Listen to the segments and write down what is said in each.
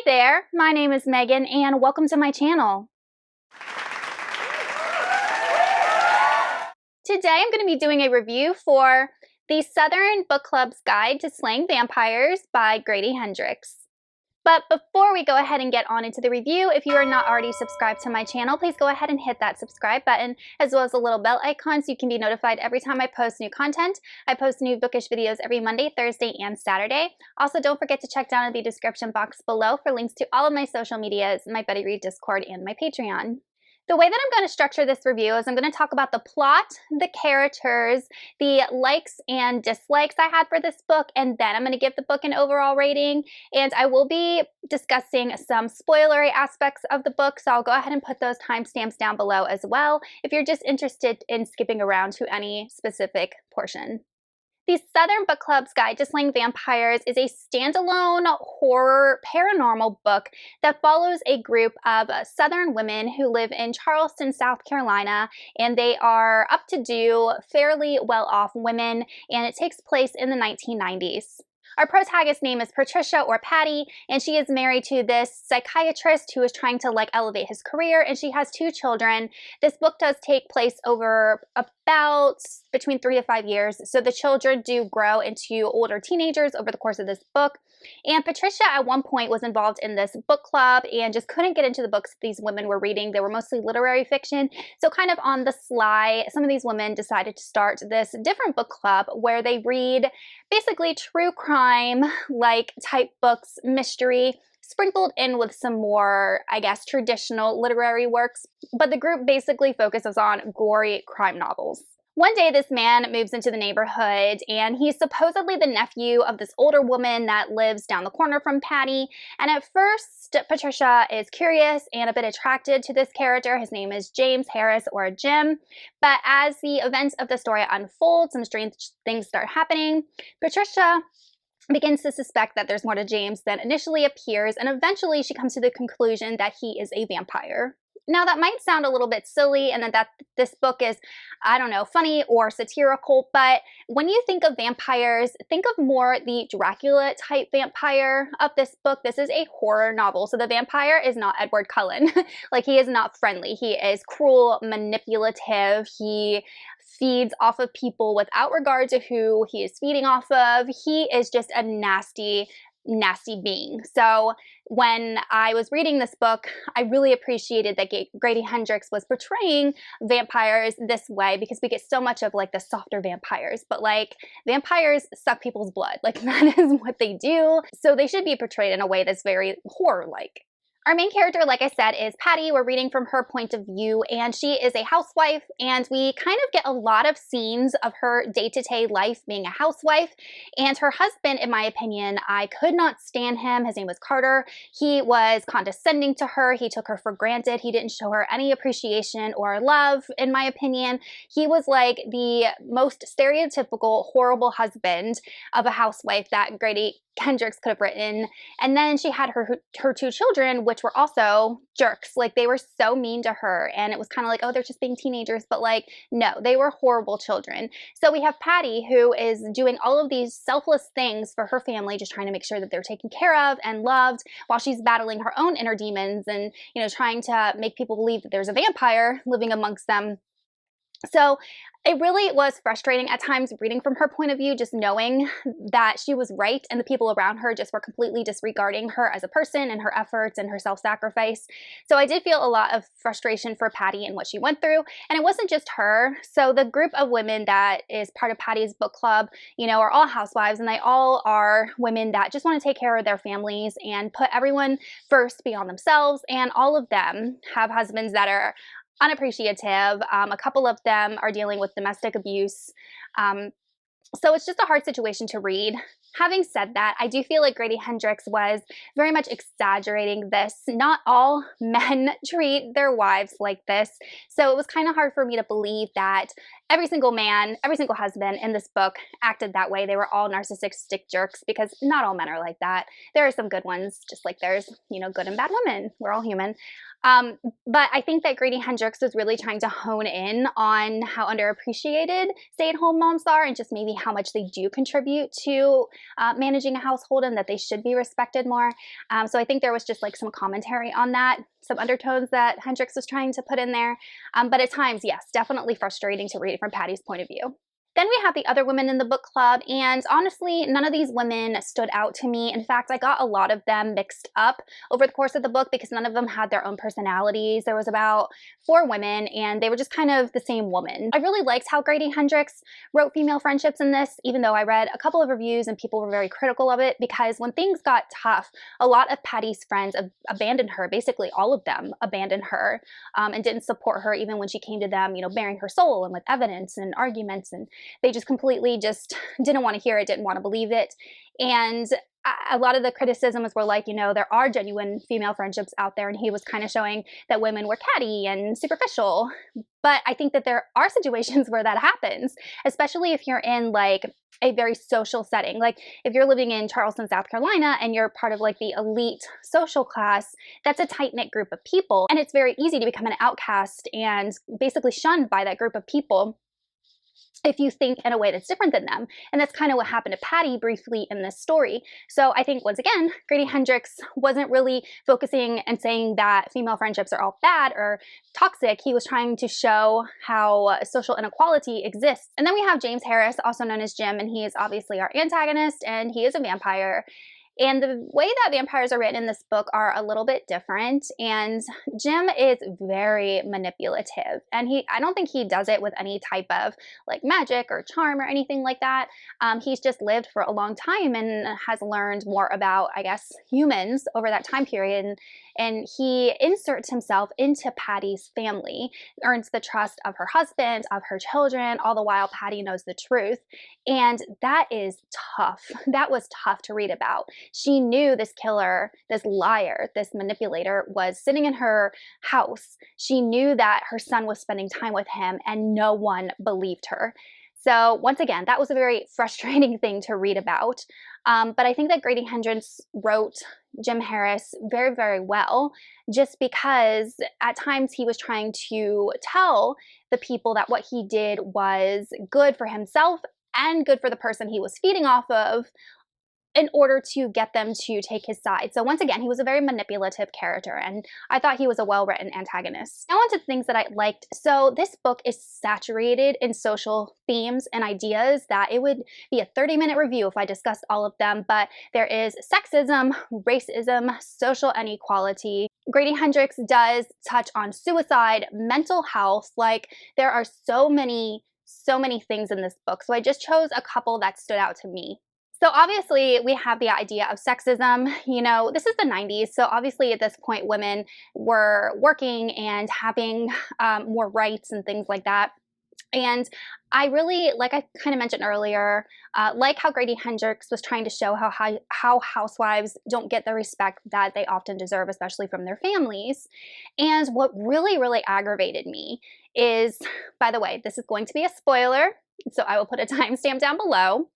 there, my name is Megan and welcome to my channel. Today I'm going to be doing a review for the Southern Bookclub's Guide to Slaying Vampires by Grady Hendrix. But before we go ahead and get on into the review, if you are not already subscribed to my channel, please go ahead and hit that subscribe button as well as the little bell icon so you can be notified every time I post new content. I post new bookish videos every Monday, Thursday, and Saturday. Also, don't forget to check down in the description box below for links to all of my social medias, my Buddy Read Discord, and my Patreon. The way that I'm going to structure this review is I'm going to talk about the plot, the characters, the likes and dislikes I had for this book, and then I'm going to give the book an overall rating. And I will be discussing some spoilery aspects of the book, so I'll go ahead and put those timestamps down below as well if you're just interested in skipping around to any specific portion. The Southern Bookclub's Guide to Slaying Vampires is a standalone horror paranormal book that follows a group of Southern women who live in Charleston, South Carolina, and they are up-to-do, fairly well-off women, and it takes place in the 1990s. Our protagonist's name is Patricia, or Patty, and she is married to this psychiatrist who is trying to elevate his career, and she has 2 children. This book does take place over about between 3 to 5 years, so the children do grow into older teenagers over the course of this book. And Patricia at one point was involved in this book club and just couldn't get into the books these women were reading. They were mostly literary fiction, so kind of on the sly, some of these women decided to start this different book club where they read basically true crime like type books, mystery, sprinkled in with some more, I guess, traditional literary works, but the group basically focuses on gory crime novels. One day this man moves into the neighborhood and he's supposedly the nephew of this older woman that lives down the corner from Patty, and at first Patricia is curious and a bit attracted to this character. His name is James Harris, or Jim, but as the events of the story unfold, some strange things start happening. Patricia begins to suspect that there's more to James than initially appears, and eventually she comes to the conclusion that he is a vampire. Now, that might sound a little bit silly and that this book is, I don't know, funny or satirical, but when you think of vampires, think of more the Dracula type vampire of this book. This is a horror novel, so the vampire is not Edward Cullen. He is not friendly. He is cruel, manipulative. He feeds off of people without regard to who he is feeding off of. He is just a nasty being. So when I was reading this book, I really appreciated that Grady Hendrix was portraying vampires this way, because we get so much of the softer vampires, but vampires suck people's blood. That is what they do. So they should be portrayed in a way that's very horror-like. Our main character, like I said, is Patty. We're reading from her point of view, and she is a housewife, and we kind of get a lot of scenes of her day-to-day life being a housewife. And her husband, in my opinion, I could not stand him. His name was Carter. He was condescending to her. He took her for granted. He didn't show her any appreciation or love, in my opinion. He was the most stereotypical, horrible husband of a housewife that Grady Hendrix could have written. And then she had her 2 children, which were also jerks. They were so mean to her, and it was kind of oh, they're just being teenagers, but no, they were horrible children. So we have Patty, who is doing all of these selfless things for her family, just trying to make sure that they're taken care of and loved, while she's battling her own inner demons and, trying to make people believe that there's a vampire living amongst them. So it really was frustrating at times reading from her point of view, just knowing that she was right and the people around her just were completely disregarding her as a person and her efforts and her self-sacrifice. So I did feel a lot of frustration for Patty and what she went through. And it wasn't just her. So the group of women that is part of Patty's book club, are all housewives, and they all are women that just want to take care of their families and put everyone first beyond themselves. And all of them have husbands that are unappreciative. A couple of them are dealing with domestic abuse. So it's just a hard situation to read. Having said that, I do feel like Grady Hendrix was very much exaggerating this. Not all men treat their wives like this. So it was kind of hard for me to believe that every single man, every single husband in this book acted that way. They were all narcissistic jerks because not all men are like that. There are some good ones, just like there's, you know, good and bad women. We're all human. But I think that Grady Hendrix was really trying to hone in on how underappreciated stay-at-home moms are and just maybe how much they do contribute to managing a household and that they should be respected more. So I think there was just like some commentary on that, some undertones that Hendrix was trying to put in there. But at times, yes, definitely frustrating to read from Patty's point of view. Then we have the other women in the book club, and honestly, none of these women stood out to me. In fact, I got a lot of them mixed up over the course of the book because none of them had their own personalities. There was about 4 women, and they were just kind of the same woman. I really liked how Grady Hendrix wrote female friendships in this, even though I read a couple of reviews and people were very critical of it, because when things got tough, a lot of Patty's friends abandoned her. Basically, all of them abandoned her and didn't support her even when she came to them, you know, bearing her soul and with evidence and arguments, and they just completely just didn't want to hear it, didn't want to believe it. And a lot of the criticisms were like, you know, there are genuine female friendships out there, and he was kind of showing that women were catty and superficial. But I think that there are situations where that happens, especially if you're in like a very social setting. Like if you're living in Charleston, South Carolina, and you're part of like the elite social class, that's a tight-knit group of people. And it's very easy to become an outcast and basically shunned by that group of people if you think in a way that's different than them. And that's kind of what happened to Patty briefly in this story. So I think, once again, Grady Hendrix wasn't really focusing and saying that female friendships are all bad or toxic. He was trying to show how social inequality exists. And then we have James Harris, also known as Jim, and he is obviously our antagonist, and he is a vampire. And the way that vampires are written in this book are a little bit different, and Jim is very manipulative, and I don't think he does it with any type of like magic or charm or anything like that. He's just lived for a long time and has learned more about, I guess, humans over that time period, and he inserts himself into Patty's family, earns the trust of her husband, of her children, all the while Patty knows the truth. And that is tough. That was tough to read about. She knew this killer, this liar, this manipulator was sitting in her house. She knew that her son was spending time with him, and no one believed her. So once again, that was a very frustrating thing to read about. But I think that Grady Hendrix wrote Jim Harris very, very well, just because at times he was trying to tell the people that what he did was good for himself and good for the person he was feeding off of, in order to get them to take his side. So once again, he was a very manipulative character, and I thought he was a well-written antagonist. Now on to things that I liked. So this book is saturated in social themes and ideas that it would be a 30-minute review if I discussed all of them, but there is sexism, racism, social inequality. Grady Hendrix does touch on suicide, mental health. Like, there are so many things in this book. So I just chose a couple that stood out to me. So obviously we have the idea of sexism. You know, this is the 90s, so obviously at this point women were working and having more rights and things like that. And I really, like I kind of mentioned earlier, like how Grady Hendrix was trying to show how housewives don't get the respect that they often deserve, especially from their families. And what really, really aggravated me is, by the way, this is going to be a spoiler, so I will put a timestamp down below.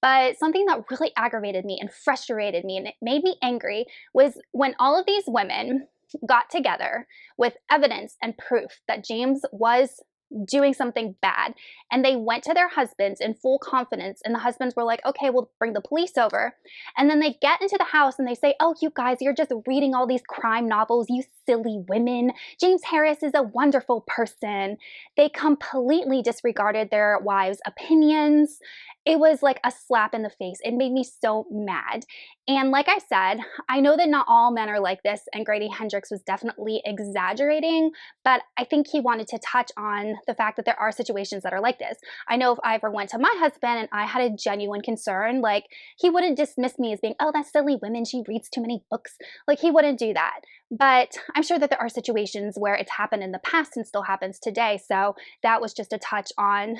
But something that really aggravated me and frustrated me and it made me angry was when all of these women got together with evidence and proof that James was doing something bad, and they went to their husbands in full confidence, and the husbands were like, okay, we'll bring the police over. And then they get into the house and they say, oh, you guys, you're just reading all these crime novels, you silly women. James Harris is a wonderful person. They completely disregarded their wives' opinions. It was like a slap in the face. It made me so mad. And like I said, I know that not all men are like this, and Grady Hendrix was definitely exaggerating, but I think he wanted to touch on the fact that there are situations that are like this. I know if I ever went to my husband and I had a genuine concern, like, he wouldn't dismiss me as being, oh, that silly woman, she reads too many books. Like, he wouldn't do that. But I'm sure that there are situations where it's happened in the past and still happens today. So that was just a touch on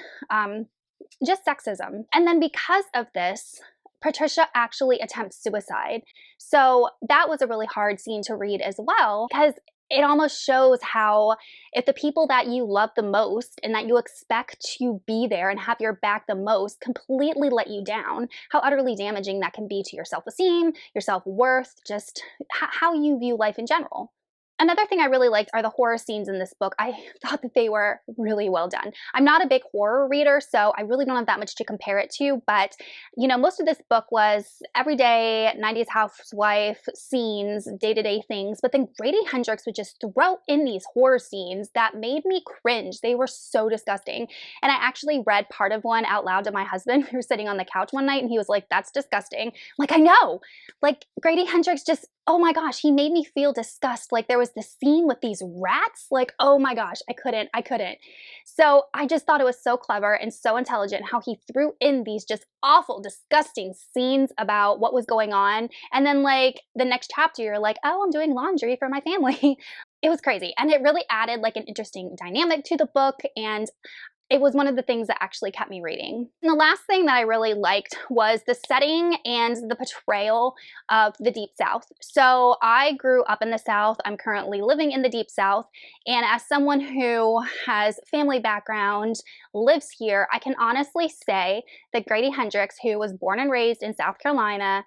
just sexism. And then because of this, Patricia actually attempts suicide. So that was a really hard scene to read as well, because it almost shows how if the people that you love the most and that you expect to be there and have your back the most completely let you down, how utterly damaging that can be to your self-esteem, your self-worth, just how you view life in general. Another thing I really liked are the horror scenes in this book. I thought that they were really well done. I'm not a big horror reader, so I really don't have that much to compare it to, but you know, most of this book was everyday 90s housewife scenes, day-to-day things, but then Grady Hendrix would just throw in these horror scenes that made me cringe. They were so disgusting. And I actually read part of one out loud to my husband. We were sitting on the couch one night and he was like, "That's disgusting." I'm like, I know. Like Grady Hendrix just, oh my gosh, he made me feel disgust. Like there was this scene with these rats. Like, oh my gosh, I couldn't. So I just thought it was so clever and so intelligent how he threw in these just awful, disgusting scenes about what was going on. And then like the next chapter, you're like, oh, I'm doing laundry for my family. It was crazy. And it really added like an interesting dynamic to the book. And it was one of the things that actually kept me reading. And the last thing that I really liked was the setting and the portrayal of the Deep South. So I grew up in the South. I'm currently living in the Deep South. And as someone who has family background, lives here, I can honestly say that Grady Hendrix, who was born and raised in South Carolina,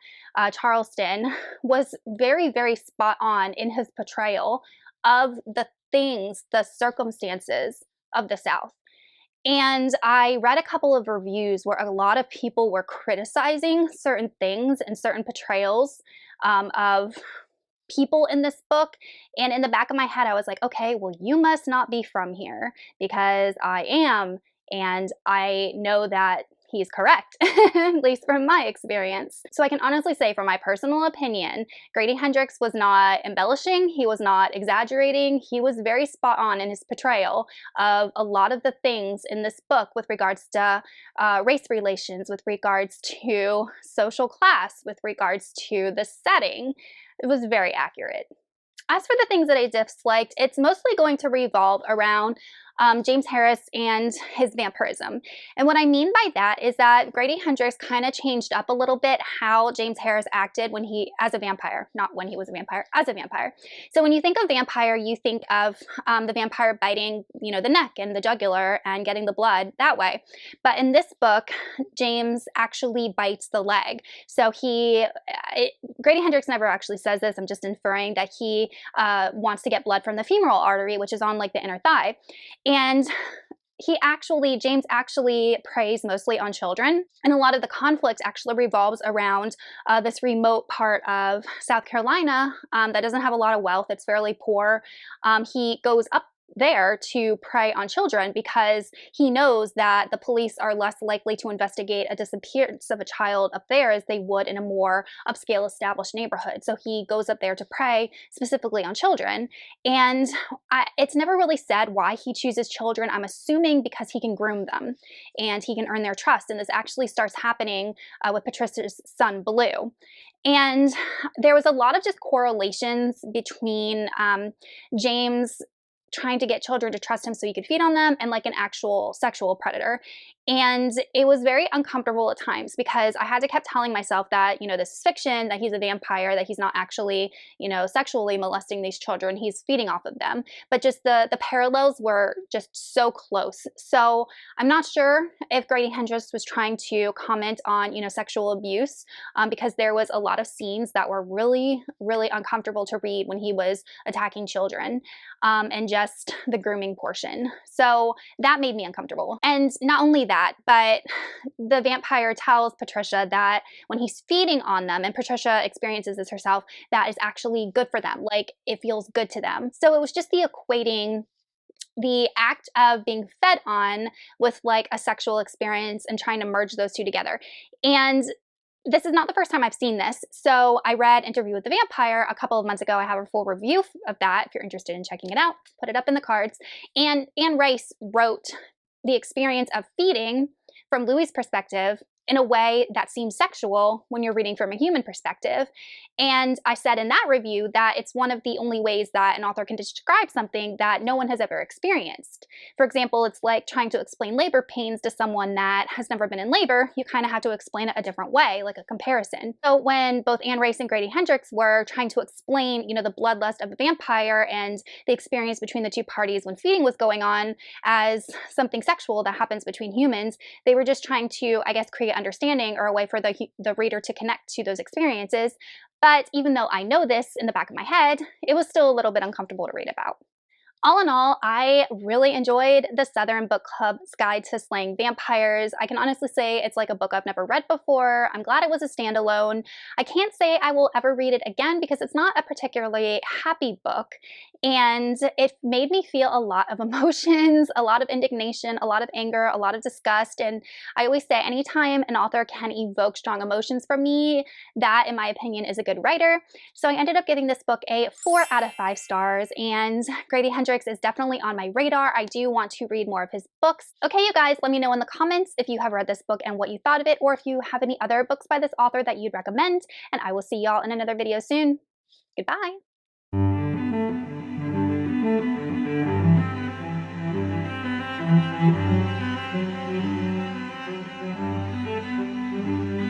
Charleston, was very, very spot on in his portrayal of the things, the circumstances of the South. And I read a couple of reviews where a lot of people were criticizing certain things and certain portrayals of people in this book. And in the back of my head, I was like, okay, well, you must not be from here because I am. And I know that he's correct, at least from my experience. So I can honestly say, from my personal opinion, Grady Hendrix was not embellishing, he was not exaggerating, he was very spot on in his portrayal of a lot of the things in this book with regards to race relations, with regards to social class, with regards to the setting. It was very accurate. As for the things that I disliked, it's mostly going to revolve around James Harris and his vampirism. And what I mean by that is that Grady Hendrix kind of changed up a little bit how James Harris acted when as a vampire, not when he was a vampire, as a vampire. So when you think of vampire, you think of the vampire biting, you know, the neck and the jugular and getting the blood that way. But in this book, James actually bites the leg. So Grady Hendrix never actually says this. I'm just inferring that he wants to get blood from the femoral artery, which is on like the inner thigh. And James actually preys mostly on children. And a lot of the conflict actually revolves around this remote part of South Carolina that doesn't have a lot of wealth. It's fairly poor. He goes up there to prey on children because he knows that the police are less likely to investigate a disappearance of a child up there as they would in a more upscale established neighborhood. So he goes up there to prey specifically on children. And it's never really said why he chooses children. I'm assuming because he can groom them and he can earn their trust. And this actually starts happening with Patricia's son, Blue. And there was a lot of just correlations between James trying to get children to trust him so he could feed on them and like an actual sexual predator. And it was very uncomfortable at times because I had to keep telling myself that, you know, this is fiction, that he's a vampire, that he's not actually, you know, sexually molesting these children, he's feeding off of them. But just the parallels were just so close. So I'm not sure if Grady Hendrix was trying to comment on, you know, sexual abuse because there was a lot of scenes that were really, really uncomfortable to read when he was attacking children and just the grooming portion. So that made me uncomfortable. And not only that, but the vampire tells Patricia that when he's feeding on them, and Patricia experiences this herself, that is actually good for them. Like it feels good to them. So it was just the equating the act of being fed on with like a sexual experience and trying to merge those two together. And this is not the first time I've seen this. So I read Interview with the Vampire a couple of months ago. I have a full review of that. If you're interested in checking it out, put it up in the cards. And Anne Rice wrote the experience of feeding from Louis' perspective in a way that seems sexual when you're reading from a human perspective. And I said in that review that it's one of the only ways that an author can describe something that no one has ever experienced. For example, it's like trying to explain labor pains to someone that has never been in labor. You kind of have to explain it a different way, like a comparison. So when both Anne Rice and Grady Hendrix were trying to explain, the bloodlust of the vampire and the experience between the two parties when feeding was going on as something sexual that happens between humans, they were just trying to, I guess, create understanding or a way for the reader to connect to those experiences. But even though I know this in the back of my head, it was still a little bit uncomfortable to read about. All in all, I really enjoyed the Southern Book Club's Guide to Slaying Vampires. I can honestly say it's like a book I've never read before. I'm glad it was a standalone. I can't say I will ever read it again because it's not a particularly happy book, and it made me feel a lot of emotions, a lot of indignation, a lot of anger, a lot of disgust, and I always say anytime an author can evoke strong emotions from me, that, in my opinion, is a good writer. So I ended up giving this book a 4 out of 5 stars, and Grady Hendrix is definitely on my radar. I do want to read more of his books. Okay, you guys, let me know in the comments if you have read this book and what you thought of it, or if you have any other books by this author that you'd recommend, and I will see y'all in another video soon. Goodbye!